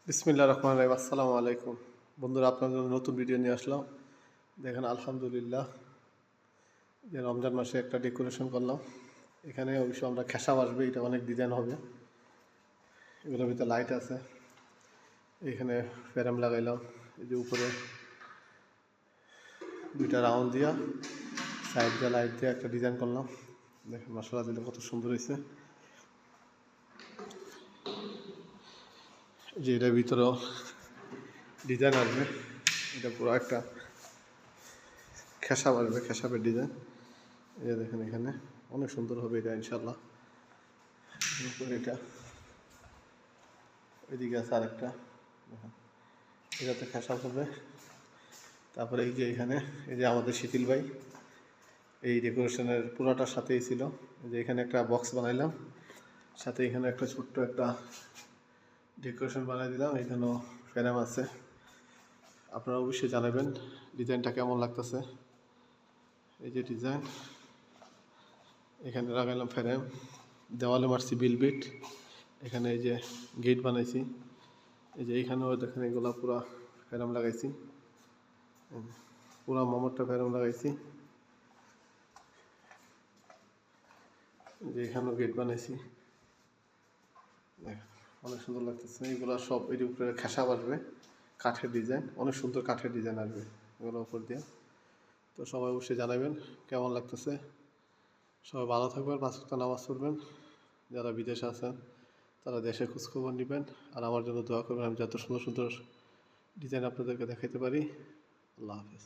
বিসমিল্লাহির রহমানির রহিম। আসসালামু আলাইকুম বন্ধুরা, আপনার জন্য নতুন ভিডিও নিয়ে আসলাম। দেখেন আলহামদুলিল্লাহ, যে রমজান মাসে একটা ডেকোরেশন করলাম। এখানে অবশ্য আমরা খেসাব আসবে, এটা অনেক ডিজাইন হবে। এগুলোর ভিতরে লাইট আছে, এখানে ফ্রেম লাগাইলাম। এই যে উপরে দুইটা রাউন্ড দিয়া সাইড দিয়ে লাইট দিয়ে একটা ডিজাইন করলাম। দেখেন মাশাআল্লাহ, দিলে কত সুন্দর হয়েছে। যে এটার ভিতরেও ডিজাইন আসবে, এটা পুরো একটা খেসাব আসবে, খেসাবের ডিজাইন। এই যে দেখেন এখানে অনেক সুন্দর হবে এটা ইনশাল্লাহ। এটা ওইদিকে আছে আরেকটা, এটাতে খেসাব হবে। তারপরে এই যে এখানে এই যে আমাদের শিথিল ভাই এই ডেকোরেশনের পুরোটার সাথেই ছিল। যে এখানে একটা বক্স বানাইলাম, সাথে এখানে একটা ছোট্ট একটা ডেকোরেশন বানাই দিলাম। এখানেও ফ্রেম আছে। আপনারা অবশ্যই জানাবেন ডিজাইনটা কেমন লাগতেছে। এই যে ডিজাইন, এখানে লাগাইলাম ফ্রেম, দেওয়ালে মারছি বিলবিট। এখানে এই যে গেট বানাইছি। এই যে এইখানেও দেখেন এগুলা পুরা ফ্রেম লাগাইছি, পুরা মোমরটা ফ্রেম লাগাইছি। যে এখানেও গেট বানাইছি, অনেক সুন্দর লাগতেছে। এগুলো সব এর উপরে খেসাব আসবে, কাঠের ডিজাইন, অনেক সুন্দর কাঠের ডিজাইন আসবে এগুলোর উপর দিয়ে। তো সবাই অবশ্যই জানাবেন কেমন লাগতেছে। সবাই ভালো থাকবেন, 5 ওয়াক্ত নামাজ পড়বেন। যারা বিদেশে আছেন তারা দেশে খোঁজখবর নেবেন, আর আমার জন্য দোয়া করবেন আমি যত সুন্দর সুন্দর ডিজাইন আপনাদেরকে দেখাইতে পারি। আল্লাহ হাফেজ।